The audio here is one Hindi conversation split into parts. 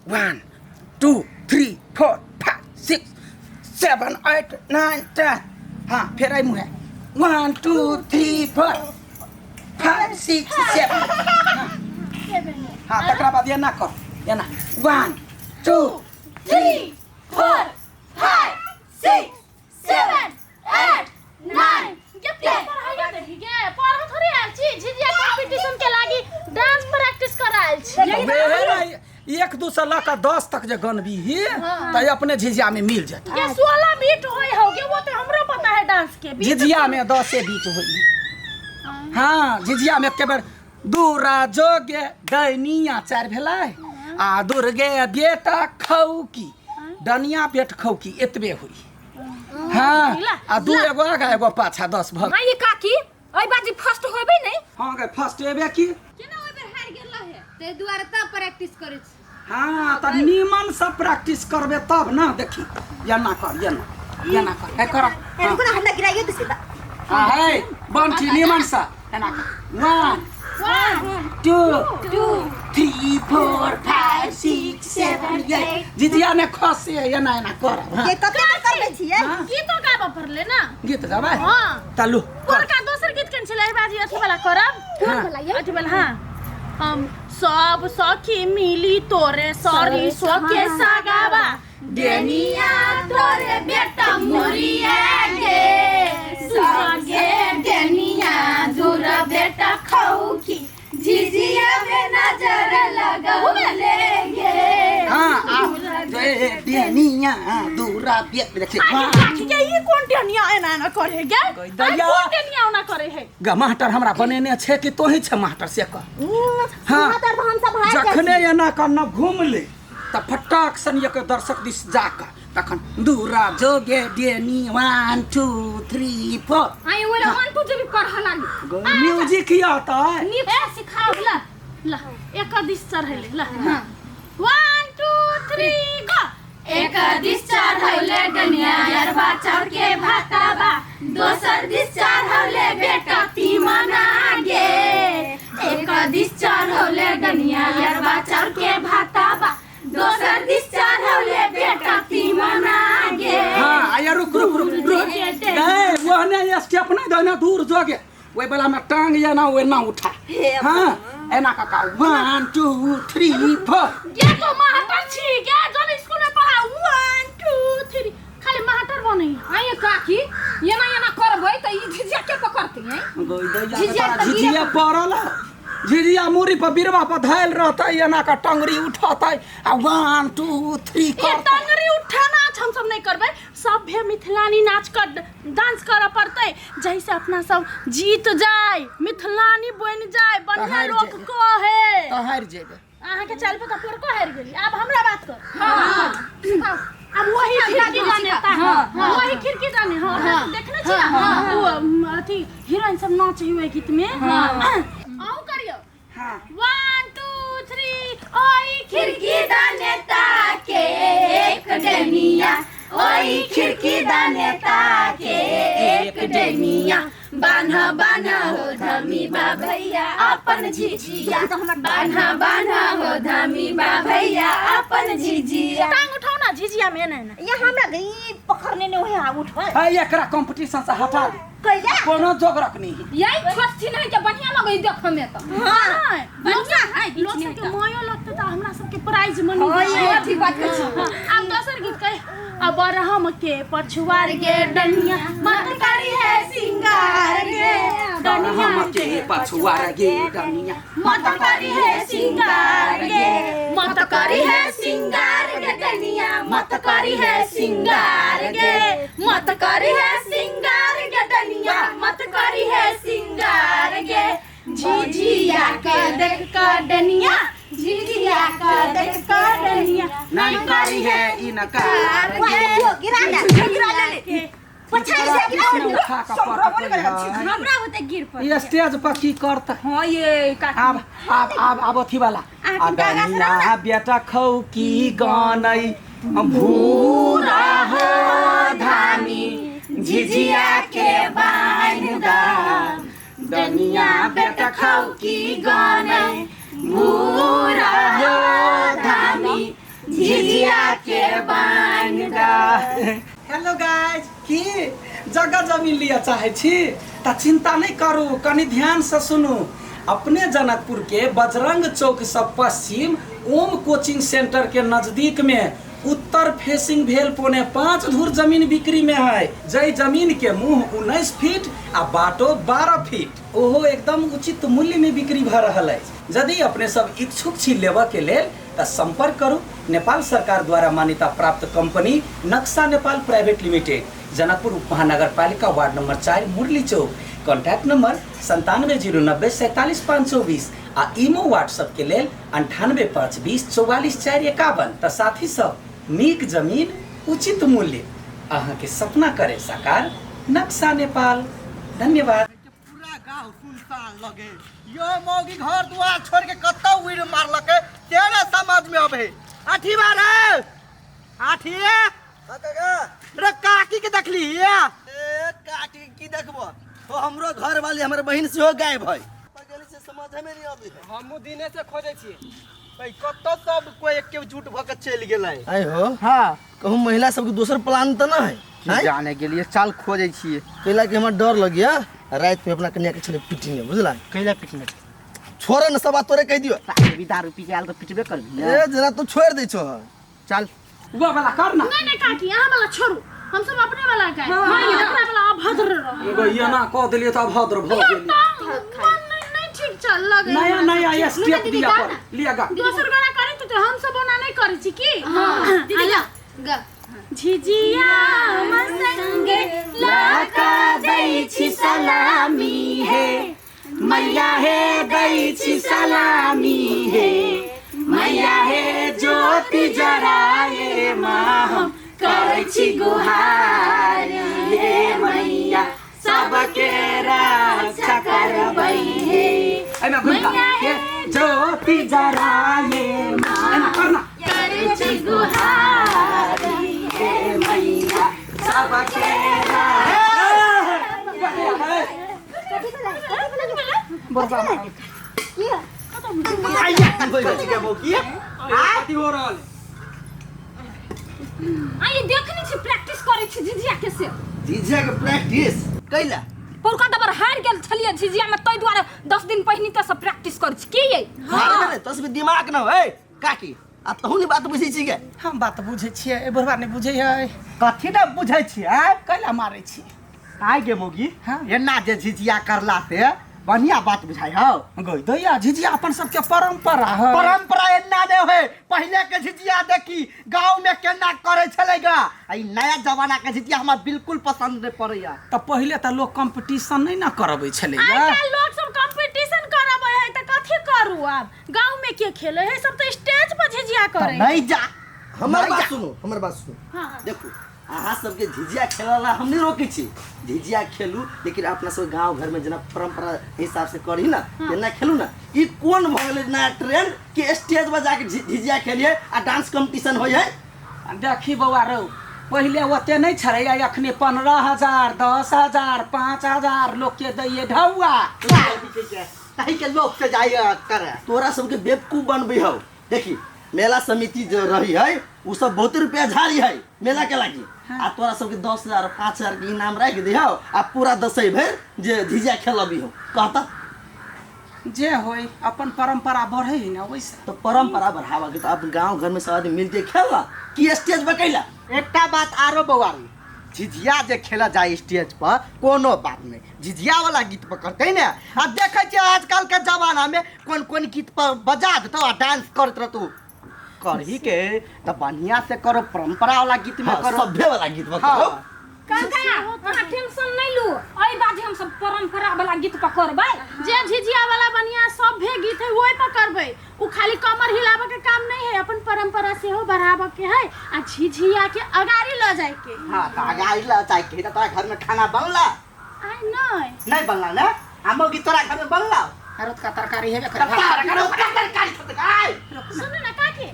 1 2 3 4 5 6 7 8 9 10 हाँ फिर आई मुँह 1 2 3 4 5 6 7 हाँ तकरा बाद ये ना कर ये ना 1 2 3 4 5 6 7 8 9 के पढ़ाइया देखि के पढ़ थोड़ी आल छी झिझिया कंपटीशन के लागी डांस प्रैक्टिस कराल छी एक दू से लका 10 तक जे गनबी ही त अपने झिझिया में मिल जाता ये 16 बीट होय होगे वो तो हमरो पता है डांस के झिझिया में 10 बीट होई हाँ झिझिया में के बार दूरा जोगे दैनिया 4 भेलै आ दुर्गे बेटा खौकी डनिया बेट खौकी एतबे होई हाँ आ दू एगो आगा एगो पाछा 10 भग हां ये काकी ओइ बाजी फर्स्ट होबे नहीं हाँ गे फर्स्ट एबे की केना ओइ बेर हार गेल है ते दुआरे त प्रैक्टिस करे छी हाँ त निमन से प्रैक्टिस करबे तब ना देखी या ना कर है कर एन कोना हल्ला गिराइयो दिसे ता हाँ है बंटी निमन से है ना 1 2 3 4 5 6 7 8 झिझिया ने खसे या ना कर ये कते में करबे छिए गीत तो गाबा पड़ले ना गीत गाबे हां तलु कोरका दोसर गीत केन छले बाजी अथी वाला करब कोन वाला ये अथी वाला हां हम सब सखी मिली तोरे सॉरी सोके सागावा डेनिया तोरे बेटा मोरिया गे सगे डेनिया दूर बेटा खौकी झिझिया में नजर लगाउलेंगे हाँ आ डेनिया दूरा बेट देखे ये ये कौन डेनिया एना ना करे गे दैया। कौन डेनिया ना करे है ग मास्टर हमरा बनेने छे कि तोही छे मास्टर से कर हाँ मातर हम सब हार जखने एना करना घूम ले त फटाक सन एक दर्शक दिस जाकर तखन दूरा जोगे डेनी 1 2 3 4 आई वाला 1 2 भी पढ़ा लागी म्यूजिक ही आता है नी ए सिखाओ ला ला एक दिस चढ़ले ला 1 2 3 गो एक दिस चढ़ौले डनिया यरबा चढ़ के भाताबा दोसर दिस चढ़ौले बेटा तीमना गे एक दिस चढ़ौले डनिया यरबा चढ़ के भाताबा दोसर दिस चढ़ौले बेटा तीमना गे हाँ आया रुक ए वो ने स्टेप नहीं देना दूर जोगे वो वाला में टांग या ना वो ना उठा हाँ एना का 1 2 3 4 ये तो महाटर छी गे जब स्कूल में पढ़ा 1 2 3 खाली महाटर बनै आई काकी ये ना करबै त ई झिझिया के पकड़ती हैं झिझिया पड़ल झिझिया मूरी पर बिरवा पर धैल रहता एना का टंगरी उठाता आ 1 2 3 ये करता टंगरी उठाना हम सब नहीं करबै सभ्य मिथिलानी नाच कर डांस करे पड़ते जैसे अपना सब जीत जाए मिथिलानी बन जाए बढ़िया हार लोग जेबे। को है तो हार जेबे अहाँ के चल पे तो तोर को हार गेली अब हमरा बात कर हां अब वही खिड़की जाने ता वही खिड़की जाने हां देखने छी ना वो अथी हीरोइन सब नाचे हुए गीत में आओ करियो हाँ 1 2 3 ओई खिड़की दाने ताके एक डनिया ओई खिड़की दाने ताके एक डनिया बान्हा बान्हा हो धमी बा भैया अपन झिझिया बान्हा हो धमी बा भैया अपन झिझिया टांग उठाओ ना झिझिया में ना ये हमरा गई पकड़ने ने होय आ उठवा है एकरा कंपटीशन से हटा दे कइला कोनो जोगरक नहीं यही छोट छी नहीं के बढ़िया लगई देख में त हां बढ़िया है लोग सब के मोयो लगते त हमरा सब के प्राइज मनी हां ये ठीक बात छै अब दोसर गीत कहे अब रहम के पछुआर गे डनिया मत करी है सिंगार गे डनिया हम के पछुआर गे डनिया मत करी है सिंगार गे मत करी है सिंगार गे डनिया मत करी है सिंगार गे मत करी है सिंगार गे डनिया मत करी है सिंगार गे झिझिया के देख कर डनिया झिझिया के देख कर डनिया नहीं करी है इनकार गिरा ले पछाई से गिरा ले खा का पट हमरा होते गिर पर ये स्टेज पर की करता हां ये का अब अथी वाला डनिया बेटा खौकी गानै भूरा हो धामी झिझिया के बांधा डनिया बेटा खौकी गानै भूरा हो धामी झिझिया के बांध द। हेलो गाइज की जगह जमीन लिया चाहे छी त चिंता नहीं करू, कनी ध्यान से सुनू। अपने जनकपुर के बजरंग चौक से पश्चिम ओम कोचिंग सेंटर के नजदीक में उत्तर फेसिंग भेल 4.5 धूर जमीन बिक्री में है। जय जमीन के मुंह 19 फीट आ बाटो 12 फीट ओहो एकदम उचित मूल्य में बिक्री भ रहल है। यदि अपने सब इच्छुक छी लेवा के लेल त संपर्क करू नेपाल सरकार द्वारा मान्यता प्राप्त कंपनी नक्शा नेपाल प्राइवेट लिमिटेड, जनकपुर उपमहानगर पालिका वार्ड नंबर 4 मुरली चौक। कॉन्टैक्ट नंबर 9709047524 आ इमो व्हाट्सएप के लेल 9852044451। त साथी सब नीक जमीन उचित मूल्य अहाँ के सपना करे साकार नक्शा नेपाल। धन्यवाद। पूरा गांव सुनसान लगे, यो मौगी घर दुआर छोड़ के कत्ता उड़ मारलके तेरे समझ में अबे। आठी बार आठी रे काकी के देखली ए काकी की देखबो तो हमरो घर वाली हमर बहिन से हो गायब है पगली से समझ में नहीं आबे। हमहु दिने से खोजे छी भाई कत्ता सब कोई एक के झूठ भ के चल गेलै। आई हो हां कहूं महिला सब के दोसर प्लान त ना है जाने के लिए चाल खोजे छिए। कैला के हमरा डर लगिया रात में अपना कन्या के छले पिटिंग बुझला कैला पिटने छोरे न सब तोरे कह दियो भी दारू पी के आल तो पिटबे कर ए जना तू छोड़ दे छो चल वो वाला कर ना। नहीं काकी यहाँ वाला छोड़ू, हम सब अपने वाला गए। हाँ ये एकरा वाला अभद्र रहो। एगो ये ना कह देलिए त भद्र भ गेली। नहीं ठीक चल लगे। नया नया ये स्टेप दिया पर लिया गा। दोसर गाना करे तो हम सब बना नहीं करे छी की। हां दीदी गा झिझिया संगे लाका दै छी सलामी हे मैया हे दै छी सलामी हे मैया हे ज्योति जराए माँ हम करै छी गुहार हे मैया सबके रक्षा करबै हे एना मैया के ज्योति जराए माँ करना करै छी गुहार हे मैया सबके आइया तन कोई बच्ची के मौकी आती हो रहल। आई देखनी छी प्रैक्टिस करे छी झिझिया के से। झिझिया के प्रैक्टिस कैला पोरका दबर हार गेल छलिए झिझिया में तै द्वारे 10 दिन पहिनी त सब प्रैक्टिस कर छी की ये। हां रे तस में दिमाग न है काकी आ तहु ने बात बुझै छी के हम बात बुझे छिए ए बरबा ने बुझे है कथि न बुझै छी कैला मारे छी। काय गे मोगी हाँ। एना जे झिझिया करला से बढ़िया बात बुझाई हो गई दैया झिझिया अपन सबके परंपरा है। परंपरा एना ने है पहले के झिझिया देखी गांव में केना करे छलेगा ई नया जमाना के झिझिया हमरा बिल्कुल पसंद नहीं पड़ैया। त पहिले त लोग कंपटीशन नहीं ना करबै छले आई या काल लोग सब कंपटीशन करबै है त कथि करू अब गांव में के खेले है सब तो स्टेज पर झिझिया करे। नहीं जा हमर नहीं बात जा। सुनो हमर बात सुनो हां देखो अहाँ सबके झिझिया खेलला हम नहीं रोकी छी झिझिया खेलू लेकिन अपना सब गांव घर में जना परंपरा हिसाब से करी ना तेना खेलू ना ई कोन भ गेलै नया ट्रेंड कि स्टेज पर जाके झिझिया खेलिए आ डांस कंपटीशन होय है। देखी बौआ रौ पहिले ओते नहीं छरे अखने 15,000 10,000 5,000 लोग के दैये ढौआ। ताही के लोग से जाय करे तोरा सबके बेवकूफ बनबे हो। देखी मेला समिति जो रही है उ सब बहुत रुपया झाड़ी है मेला के लागी आ तोरा सबके 10,000 5,000 के इनाम राख दे हो आ पूरा दसई भर जे झिझिया खेलबी हो कहता जे होय अपन परंपरा बढ़े है ना वैसे। तो परंपरा बढ़ावा के तो अब गांव घर में सब आदमी मिलके खेलला कि स्टेज पर कैला। एकटा बात आरो बवारी झिझिया जे खेला जाए स्टेज पर कोनो बात नहीं झिझिया वाला गीत पर करते ना आ देखे छी आजकल के जमाना में कौन कौन गीत पर बजा देतो आ डांस करत रहतो करही के त बढ़िया से करो परंपरा वाला गीत में करो सभ्य वाला गीत में करो। काका अहाँ टेंशन नहीं लू ओई बाजे हम सब परंपरा वाला गीत पर करबै जे झिझिया वाला बढ़िया सभ्य गीत है ओई पर करबै। उ खाली कमर हिलावे के काम नहीं है अपन परंपरा से हो बढ़ावे के है आ झिझिया के अगाड़ी ल जाए के। हां त आगाई ला चाहे के त तोरा घर में खाना बनला आई नहीं बनला ना हमो की तोरा घर में बनला हरत का तरकारी है सुनो ना काकी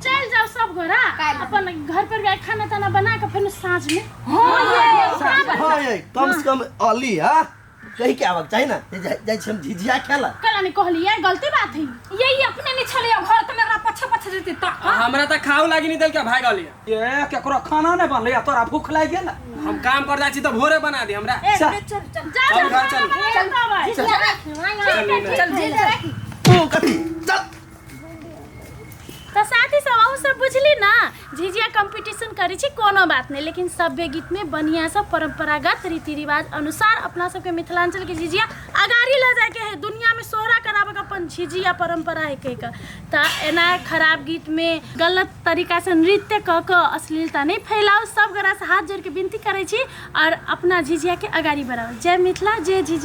चल जाओ सब घर अपन घर पर गए खाना ताना बना के फिर साँझ में। हां ये कम से कम अली हां कही के आवक चाहिए ना जाय हम झिझिया खेला कला ने कहलिए गलती बात है यही अपने नहीं छले घर त मेरा पछे पछे थे ता हमरा त खाऊ लागी नहीं दिल के भाग गलिए ये केकरो खाना नहीं बनले या तोरा भूख लाग गेल हम काम कर जाची तो भोरे बना दी हमरा चल चल घर चल तू कथी चल तो साथी सब अहू सब बुझली ना झिझिया कंपटीशन करी छी कोनो बात नहीं लेकिन सभ्य गीत में बढ़िया सब परंपरागत रीति रिवाज अनुसार अपना सबके मिथिलांचल के झिझिया अगाड़ी ले जाए के है दुनिया में सोहरा करावे के अपन झिझिया परंपरा है के त एना खराब गीत में गलत तरीका से नृत्य क के अश्लीलता नहीं फैलाओ सब गोरा से हाथ जोड़ के विनती करे छी और अपना झिझिया के अगाड़ी बढ़ाओ जय मिथिला जय झिझिया।